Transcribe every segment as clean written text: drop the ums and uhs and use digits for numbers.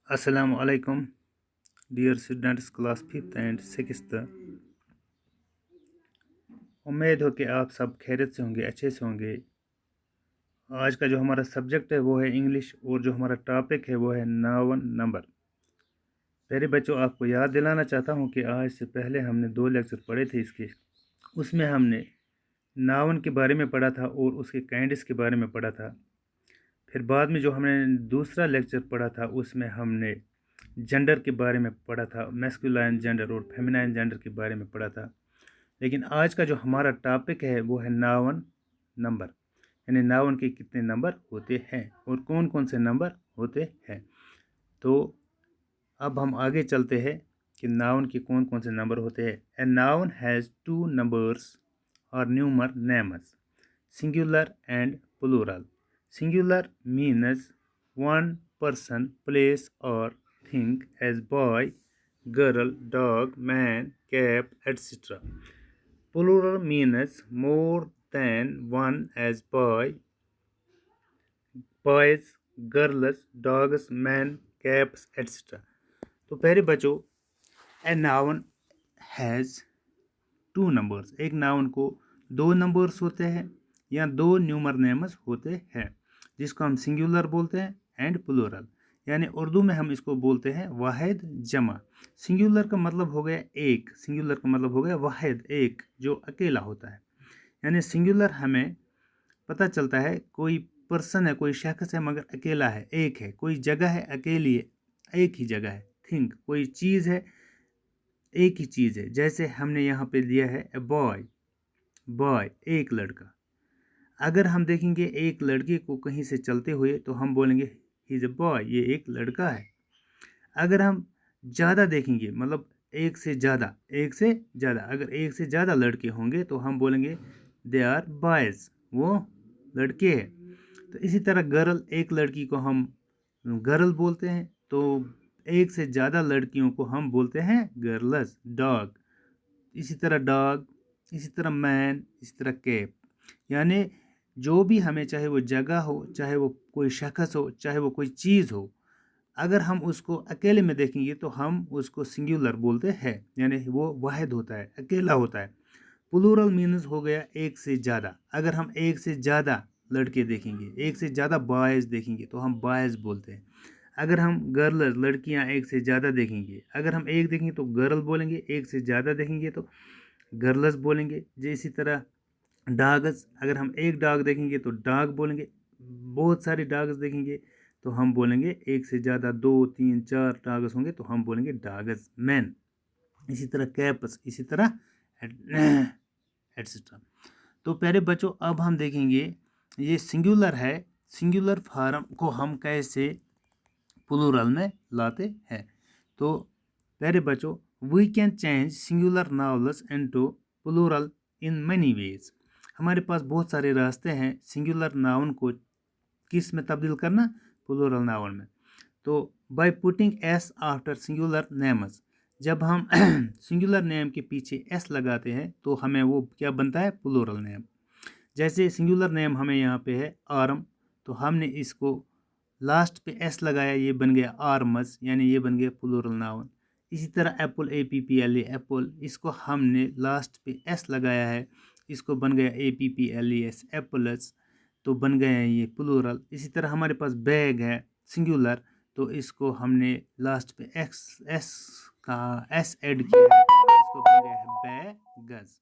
Assalamu alaikum, dear students class 5th and 6th। उम्मीद हो कि आप सब खैरियत से होंगे, अच्छे से होंगे। आज का जो हमारा सब्जेक्ट है वो है इंग्लिश और जो हमारा टॉपिक है वो है नाउन नंबर। मेरे बच्चों, आपको याद दिलाना चाहता हूँ कि आज से पहले हमने 2 लेक्चर पढ़े थे इसके। उसमें हमने नाउन के बारे में पढ़ा था और उसके काइंड्स के बारे में पढ़ा था। फिर बाद में जो हमने दूसरा लेक्चर पढ़ा था उसमें हमने जेंडर के बारे में पढ़ा था, मैस्कुलाइन जेंडर और फेमिनाइन जेंडर के बारे में पढ़ा था। लेकिन आज का जो हमारा टॉपिक है वो है नाउन नंबर, यानी नाउन के कितने नंबर होते हैं और कौन कौन से नंबर होते हैं। तो अब हम आगे चलते हैं कि नाउन के कौन कौन से नंबर होते हैं। ए नाउन हैज़ 2 नंबर्स और number names, singular and plural. Singular means one person, place or thing, as boy, girl, dog, man, cat, etc. Plural means more than one, as boys, girls, dogs, men, cats, etc. तो पहले बच्चों, a noun has 2 numbers. एक noun को 2 numbers होते हैं या 2 न्यूमर names होते हैं, जिसको हम सिंगुलर बोलते हैं एंड प्लूरल, यानी उर्दू में हम इसको बोलते हैं वाहिद जमा। सिंगुलर का मतलब हो गया एक, सिंगुलर का मतलब हो गया वाहिद, एक जो अकेला होता है। यानी सिंगुलर हमें पता चलता है कोई पर्सन है, कोई शख्स है मगर अकेला है, एक है। कोई जगह है, अकेली है, एक ही जगह है। थिंक, कोई चीज़ है, एक ही चीज़ है। जैसे हमने यहाँ पे दिया है ए बॉय, बॉय एक लड़का। अगर हम देखेंगे एक लड़के को कहीं से चलते हुए तो हम बोलेंगे ही इज़ ए बॉय, ये एक लड़का है। अगर हम ज़्यादा देखेंगे, मतलब एक से ज़्यादा, एक से ज़्यादा, अगर एक से ज़्यादा लड़के होंगे तो हम बोलेंगे दे आर बॉयज़, वो लड़के हैं। तो इसी तरह गर्ल, एक लड़की को हम गर्ल बोलते हैं, तो एक से ज़्यादा लड़कियों को हम बोलते हैं गर्ल्स, डॉग। इसी तरह डॉग, इसी तरह मैन, इसी तरह कैप। यानी जो भी हमें, चाहे वो जगह हो, चाहे वो कोई शख्स हो, चाहे वो कोई चीज़ हो, अगर हम उसको अकेले में देखेंगे तो हम उसको सिंगुलर बोलते हैं, यानी वो वाहिद होता है, अकेला होता है। प्लूरल मीन्स हो गया एक से ज़्यादा। अगर हम एक से ज़्यादा लड़के देखेंगे, एक से ज़्यादा बॉयज़ देखेंगे तो हम बॉयज़ बोलते हैं। अगर हम गर्ल्स, लड़कियां एक से ज़्यादा देखेंगे, अगर हम एक देखेंगे तो गर्ल बोलेंगे, एक से ज़्यादा देखेंगे तो गर्ल्स बोलेंगे। जो इसी तरह डॉग्स, अगर हम एक डॉग देखेंगे तो डॉग बोलेंगे, बहुत सारे डॉग्स देखेंगे तो हम बोलेंगे, एक से ज़्यादा 2 3 4 डॉग्स होंगे तो हम बोलेंगे डॉग्स, मैन। इसी तरह कैप्स, इसी तरह एटसेट्रा। तो प्यारे बच्चों, अब हम देखेंगे ये सिंगुलर है, सिंगुलर फॉर्म को हम कैसे प्लूरल में लाते हैं। तो प्यारे बच्चों, we can change singular nouns into plural in many ways. हमारे पास बहुत सारे रास्ते हैं सिंगुलर नाउन को किस में तब्दील करना, प्लूरल नाउन में। तो by putting S after singular names, जब हम सिंगुलर नेम के पीछे एस लगाते हैं तो हमें वो क्या बनता है, प्लूरल नेम। जैसे सिंगुलर नेम हमें यहाँ पे है आर्म, तो हमने इसको लास्ट पे एस लगाया, ये बन गया आर्मस, यानी ये बन गया प्लूरल नाउन। इसी तरह apple, A P P L E, apple, इसको हमने लास्ट पे एस लगाया है, इसको बन गया ए P P L E S, apples, तो बन गए हैं ये प्लूरल। इसी तरह हमारे पास बैग है सिंगुलर, तो इसको हमने लास्ट पे एक्स एस का एस ऐड किया है, इसको बन गया है बैगस।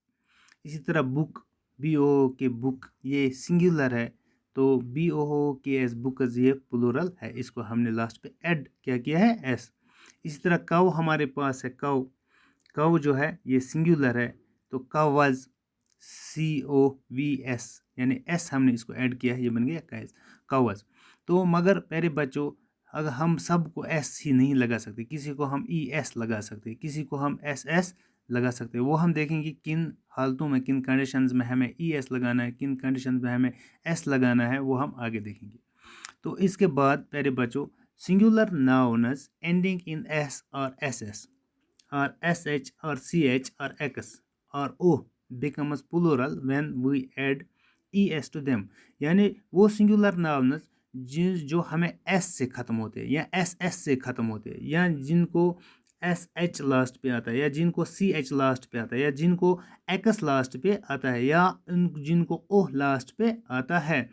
इसी तरह बुक, बी ओ के बुक, ये सिंगुलर है, तो बी ओ के एस बुकस, ये प्लूरल है, इसको हमने लास्ट पे ऐड क्या किया है, एस। इसी तरह काउ हमारे पास है, काउ, काउ जो है ये सिंगुलर है, तो कावज, सी ओ वी एस, यानी एस हमने इसको ऐड किया है, ये बन गया काइज, कावज। तो मगर प्यारे बच्चों, अगर हम सबको एस ही नहीं लगा सकते, किसी को हम ई एस लगा सकते, किसी को हम एस एस लगा सकते हैं। वो हम देखेंगे किन हालतों में, किन कंडीशंस में हमें ई एस लगाना है, किन कंडीशंस में हमें एस लगाना है, वो हम आगे देखेंगे। तो इसके बाद प्यारे बच्चों, सिंगुलर नाउन्स एंडिंग इन एस और एस एस और एस एच और सी एच और एक्स और ओ becomes plural when we add es to them। यानी वो सिंगुलर नाउन्स जो हमें एस से ख़त्म होते हैं या एस एस से ख़त्म होते हैं, या जिनको एस एच लास्ट पे आता है, या जिनको सी एच लास्ट पे आता है, या जिनको एक्स लास्ट पे आता है, या जिनको ओ लास्ट पे आता है,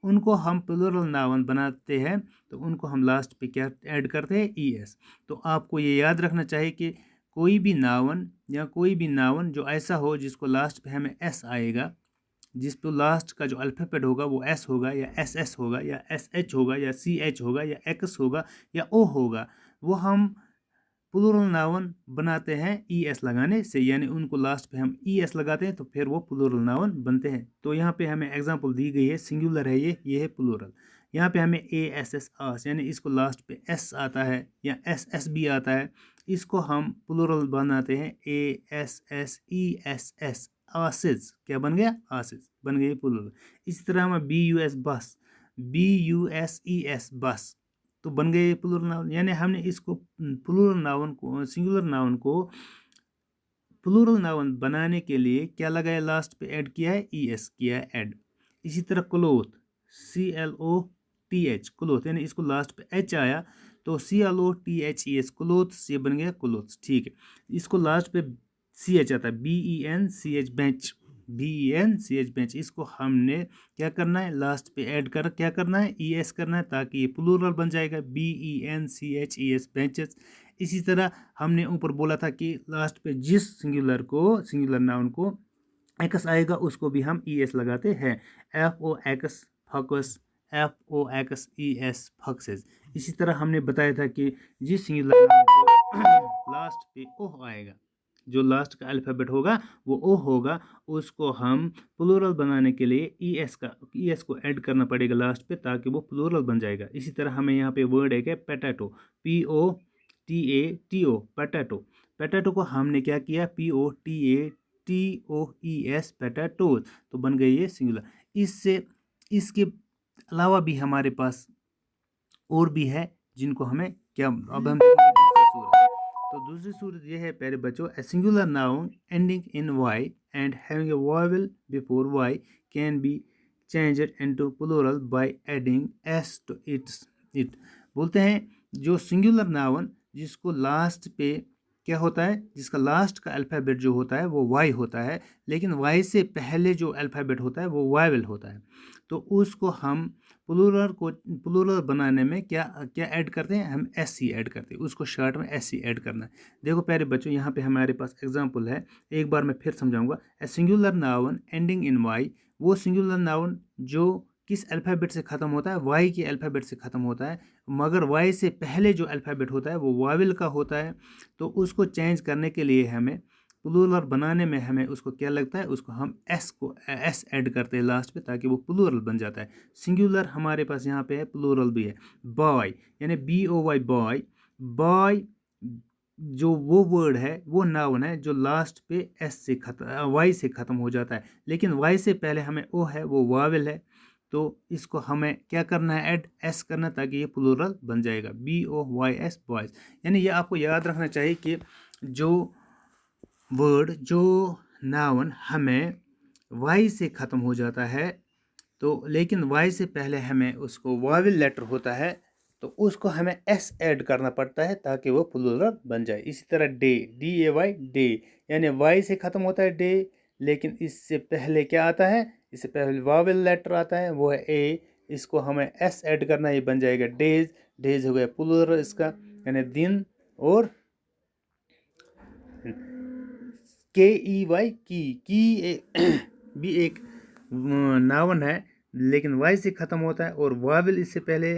उनको हम प्लूरल नाउन बनाते हैं। तो उनको हम लास्ट पे क्या ऐड करते हैं? E S. तो आपको ये याद रखना चाहिए कि कोई भी नाउन जो ऐसा हो जिसको लास्ट पे हमें एस आएगा, जिस पे लास्ट का जो अल्फ़ाबेट होगा वो एस होगा, या एस एस होगा, या एस एच होगा, या सी एच होगा, या एक्स होगा, या ओ होगा, वो हम प्लूरल नाउन बनाते हैं ई एस लगाने से। यानी उनको लास्ट पे हम ई एस लगाते हैं तो फिर वो प्लूरल नाउन बनते हैं। तो यहाँ पे हमें एग्जांपल दी गई है, सिंगुलर है ये है प्लूरल। यहाँ पे हमें ए एस एस आस, यानी इसको लास्ट पे एस आता है या एस एस भी आता है, इसको हम प्लूरल बनाते हैं A S S E S S, asses. क्या बन गया? आसिस बन गई प्लूरल। इसी तरह हमें B U S bus, B U S E S bus, तो बन गए प्लूरल नाउन। यानी हमने इसको प्लूरल नाउन को, सिंगुलर नाउन को प्लूरल नाउन बनाने के लिए क्या लगाया? लास्ट पे ऐड किया है, ई एस किया है ऐड। इसी तरह cloth, C L O T H, cloth, यानी इसको लास्ट पे एच आया तो C L O T H E S, clothes, ये बन गया क्लोथ्स। ठीक है, इसको लास्ट पे सी एच आता है, B E N C H, bench, B E N C H, bench. इसको हमने क्या करना है? लास्ट पे ऐड कर क्या करना है? ई एस करना है, ताकि ये प्लूरल बन जाएगा, B E N C H E S, benches. इसी तरह हमने ऊपर बोला था कि लास्ट पे जिस सिंगुलर नाउन को एक्स आएगा उसको भी हम ई एस लगाते हैं, F O X fox, F O X E S foxes. इसी तरह हमने बताया था कि जिस सिंगुलर नाउन को लास्ट पे ओह आएगा, जो लास्ट का अल्फ़ाबेट होगा वो ओ होगा, उसको हम प्लूरल बनाने के लिए ई एस को ऐड करना पड़ेगा लास्ट पे, ताकि वो प्लूरल बन जाएगा। इसी तरह हमें यहाँ पे वर्ड है क्या? Potato, P O T A T O, potato. Potato को हमने क्या किया? P O T A T O E S, potatoes, तो बन गई ये सिंगुलर। इसके अलावा भी हमारे पास और भी है जिनको हमें क्या, अब हम देखेंगे दूसरी सूरत। तो दूसरी सूरत ये है प्यारे बच्चों, a singular noun ending in Y and having a vowel before Y can be changed into plural by adding S to it. बोलते हैं जो सिंगुलर नाउन जिसको लास्ट पे क्या होता है, जिसका लास्ट का अल्फ़ाबेट जो होता है वो वाई होता है, लेकिन वाई से पहले जो अल्फ़ाबेट होता है वो वावेल होता है, तो उसको हम प्लूरल बनाने में क्या क्या ऐड करते हैं? हम एस सी ऐड करते हैं, उसको शॉर्ट में एस सी ऐड करना है। देखो प्यारे बच्चों, यहाँ पे हमारे पास एग्जांपल है, एक बार मैं फिर समझाऊंगा। A singular noun ending in Y, वो सिंगुलर नाउन जो किस अल्फ़ाबेट से ख़त्म होता है? वाई के अल्फ़ाबेट से ख़त्म होता है, मगर वाई से पहले जो अल्फ़ाबेट होता है वो वावेल का होता है। तो उसको चेंज करने के लिए हमें प्लूरल बनाने में हमें उसको क्या लगता है? उसको हम एस ऐड करते हैं लास्ट पे, ताकि वो प्लूरल बन जाता है। सिंगुलर हमारे पास यहाँ पे है, प्लूरल भी है। बॉय, यानी B O Y, boy. Boy जो वो वर्ड है, वो नाउन है जो लास्ट पे एस से खत्म, वाई से ख़त्म हो जाता है, लेकिन वाई से पहले हमें ओ है, वो वावेल है, तो इसको हमें क्या करना है? ऐड एस करना, ताकि ये प्लूरल बन जाएगा, B O Y S, boys. यानी ये आपको याद रखना चाहिए कि जो वर्ड, जो नाउन हमें वाई से ख़त्म हो जाता है, तो लेकिन वाई से पहले हमें उसको वावेल लेटर होता है, तो उसको हमें एस ऐड करना पड़ता है, ताकि वो प्लूरल बन जाए। इसी तरह day, D A Y, day, यानी वाई से ख़त्म होता है डे, लेकिन इससे पहले क्या आता है? इससे पहले वावेल लेटर आता है, वो है ए, इसको हमें एस ऐड करना, ये बन जाएगा डेज। डेज हो गया प्लूरल इसका, यानी दिन। और के ई वाई, की भी एक नाउन है, लेकिन वाई से ख़त्म होता है और वावेल इससे पहले,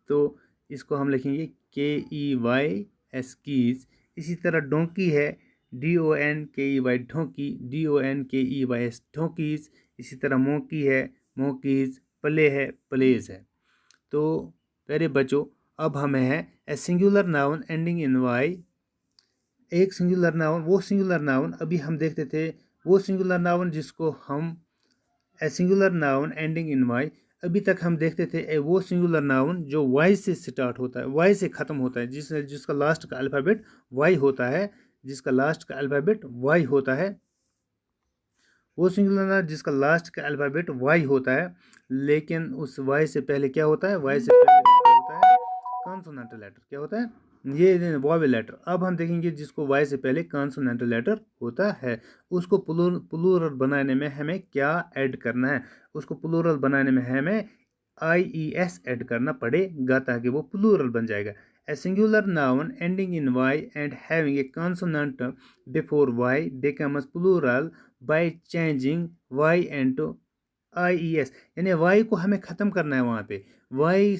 तो इसको हम लिखेंगे के ई वाई एस, कीज। इसी तरह डोंकी है, D O N K E Y, donkey, D O N K E Y S, ढोंकीज। इसी तरह मोकी है, मोकीज। प्ले है, प्लेज है। तो प्यारे बच्चों, अब हमें है a singular noun ending in Y, एक सिंगुलर नाउन, वो सिंगुलर नाउन अभी हम देखते थे, वो सिंगुलर नाउन जिसको हम a singular noun ending in Y, अभी तक हम देखते थे वो सिंगुलर नाउन जो वाई से स्टार्ट होता है, वाई से ख़त्म होता है, जिसका लास्ट का अल्फ़ाबेट वाई होता है, जिसका लास्ट का अल्फ़ाबेट वाई होता है, वो सिंगुलर नाउन जिसका लास्ट का अल्फ़ाबेट वाई होता है, लेकिन उस वाई से पहले क्या होता है, वाई से पहले होता है कॉन्सोनेंटल लेटर। क्या होता है, ये वॉवेल लेटर। अब हम देखेंगे जिसको वाई से पहले कॉन्सोनेंटल लेटर होता है, उसको प्लूरल बनाने में हमें क्या ऐड करना है। उसको प्लूरल बनाने में हमें IES ऐड करना पड़ेगा ताकि वो प्लूरल बन जाएगा। A singular noun ending in Y and having a consonant before Y becomes plural by changing Y into IES। यानी Y को हमें ख़त्म करना है, वहाँ पे Y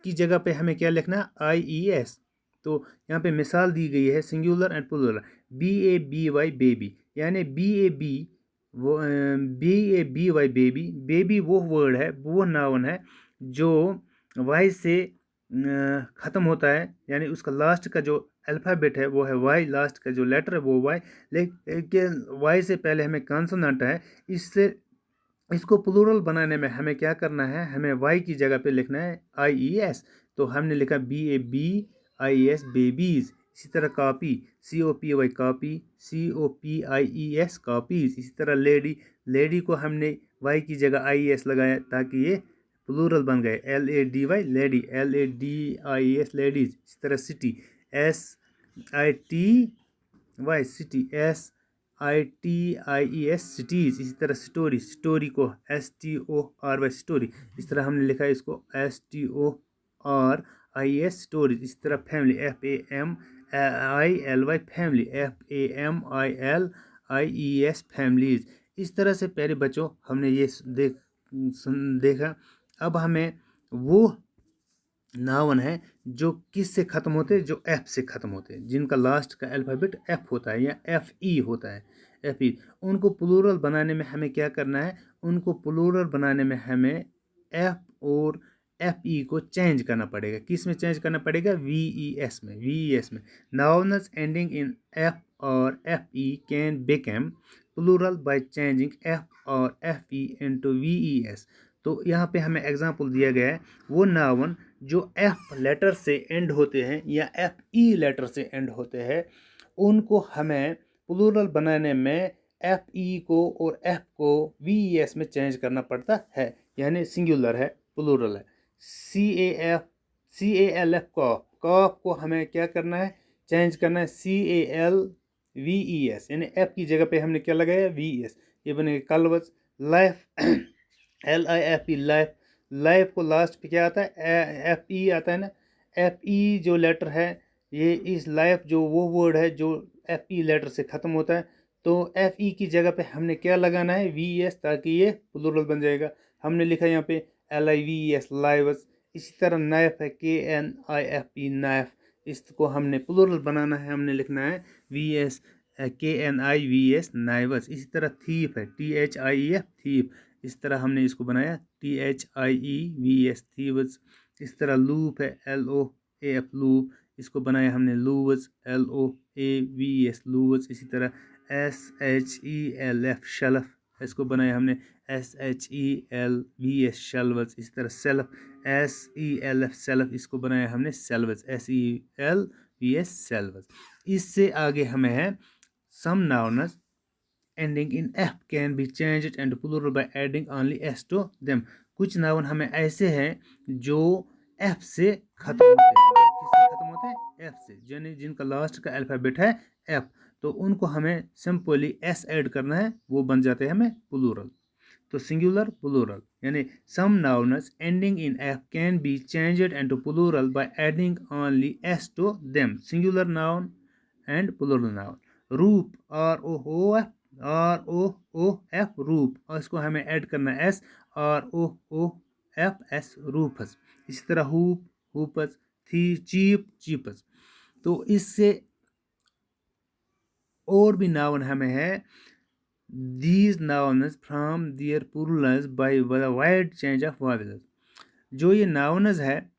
की जगह पे हमें क्या लिखना है, IES। तो यहाँ पे मिसाल दी गई है singular and plural. BABY baby, यानी वो BABY बेबी। बेबी वो वर्ड है, वो नाउन है जो वाई से ख़त्म होता है, यानी उसका लास्ट का जो अल्फ़ाबेट है वो है वाई, लास्ट का जो लेटर है वो वाई, लेकिन वाई से पहले हमें कॉन्सोनेंट है। इससे इसको प्लूरल बनाने में हमें क्या करना है, हमें वाई की जगह पे लिखना है IES। तो हमने लिखा BABIES बेबीज़। इसी तरह copy, COPY copy, COPIES copies. इसी तरह लेडी, लेडी को हमने वाई की जगह IES लगाया ताकि ये प्लूरल बन गए, LADY लेडी, LADIES लेडीज़। इसी तरह city, SITY city, SITIES cities. इसी तरह स्टोरी, स्टोरी को STORY स्टोरी। इस तरह हमने लिखा है इसको STORIES स्टोरीज। इसी तरह family, FAMILY family, FAMILIES families. इस तरह से प्यारे बच्चों हमने ये देखा। अब हमें वो नाउन है जो किस से ख़त्म होते हैं, जो एफ से ख़त्म होते हैं, जिनका लास्ट का अल्फ़ाबेट एफ होता है या FE होता है, FE। उनको प्लूरल बनाने में हमें क्या करना है, उनको प्लूरल बनाने में हमें एफ और FE को चेंज करना पड़ेगा। किस में चेंज करना पड़ेगा, VES में, VES में। नाउन्स एंडिंग इन F और FE can become plural by changing F और FE इनटू VES। तो यहाँ पे हमें एग्जांपल दिया गया है, वो नाउन जो F लेटर से एंड होते हैं या FE लेटर से एंड होते हैं, उनको हमें प्लूरल बनाने में FE को और F को VES में चेंज करना पड़ता है, यानी सिंगुलर है, प्लूरल है। CALF कॉफ, कॉफ को हमें क्या करना है, चेंज करना है CALVES, यानी F की जगह पे हमने क्या लगाया, VES। ये बनेगा कलवस। लाइफ, LIFE लाइफ, लाइफ को लास्ट पे क्या आता है, FE आता है ना। FE जो लेटर है, ये इस लाइफ जो वो वर्ड है जो FE लेटर से ख़त्म होता है, तो FE की जगह पे हमने क्या लगाना है, VES, ताकि ये प्लूरल बन जाएगा। हमने लिखा यहाँ पे LIVES लाइवस। इसी तरह नाइफ है, KNIFE नाइफ, इसको हमने प्लूरल बनाना है, हमने लिखना है VS, KNIVS नाइवस। इसी तरह थीफ है, THIEF थीफ, इस तरह हमने इसको बनाया THIEVS थीव्स। इस तरह लूप है, LOAF लूप, इसको बनाया हमने लूव्स, LOAVS लूव्स। इसी तरह SHELF शेल्फ, इसको बनाया हमने SHELVS शेल्व्स। इसी तरह सेल्फ, SELF सेल्फ, इसको बनाया हमने सेल्व्स, SELVS सेल्व्स। इससे आगे हमें है some nouns ending in F can be changed and plural by adding only S to them। कुछ नाउन हमें ऐसे हैं जो F से ख़त्म होते हैं। किससे ख़त्म होते हैं, F से, यानी जिनका लास्ट का अल्फ़ाबेट है F, तो उनको हमें सिंपली S ऐड करना है, वो बन जाते हैं हमें प्लूरल। तो सिंगुलर प्लूरल, यानी some nouns ending in F can be changed into plural by adding only S to them। Singular noun and plural noun. Roof, ROOF रूप, और इसको हमें ऐड करना है S, ROOFS रूफस। इसी तरह हुप, हुपस, थी, चीप, चीपस। तो इससे और भी नाउन हमें है, these nouns from their plurals by the wide change of vowels। जो ये नाउन्स है,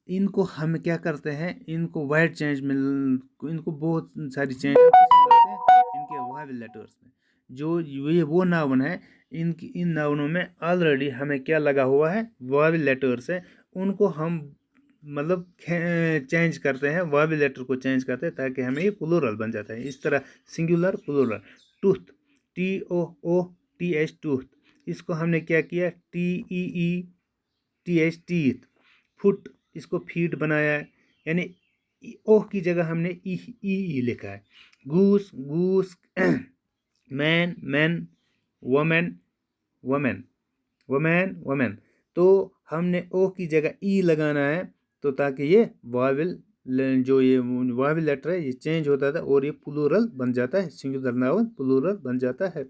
इनको हम क्या करते हैं, इनको वाइड चेंज में, इनको बहुत सारी चेंज इनके वावेल लेटर्स में। जो ये वो नाउन है, इन नाउनों में ऑलरेडी हमें क्या लगा हुआ है, वावेल लेटर्स है, उनको हम मतलब चेंज करते हैं, वावेल लेटर को चेंज करते हैं ताकि हमें ये प्लूरल बन जाता है। इस तरह singular plural. Tooth, TOOTH, tooth, इसको हमने क्या किया, TEETH, टीथ। फुट, इसको फीट बनाया है, यानी ओह की जगह हमने ई लिखा है। Goose, goose. Man, man. Women, women, women, women. तो हमने ओ की जगह ई लगाना है, तो ताकि ये वावल, जो ये वावल लेटर है ये चेंज होता था और ये प्लूरल बन जाता है, सिंगुलर नाउन प्लूरल बन जाता है।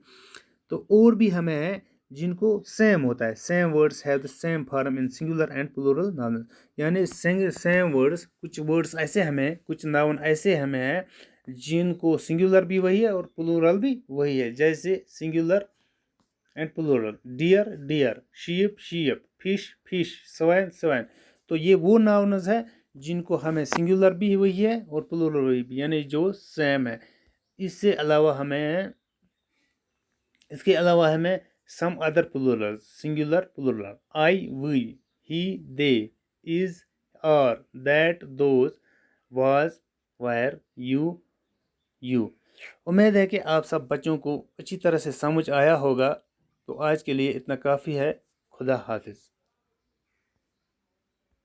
तो और भी हमें है जिनको सेम होता है, same words have the same form in singular and plural noun, यानी सेम वर्ड्स, कुछ वर्ड्स ऐसे हमें, कुछ नाउन ऐसे हमें है जिनको सिंगुलर भी वही है और प्लूरल भी वही है, जैसे singular and plural, deer, deer, sheep, sheep, fish, fish, swine, swine. तो ये वो नाउन्स है जिनको हमें सिंगुलर भी वही है और प्लूरल भी, यानी जो सेम है। इससे अलावा हमें, इसके अलावा हमें some other plural, singular plural, I, we, he, they, is, are, that, those, was, were, you. उम्मीद है कि आप सब बच्चों को अच्छी तरह से समझ आया होगा। तो आज के लिए इतना काफ़ी है। खुदा हाफिज़।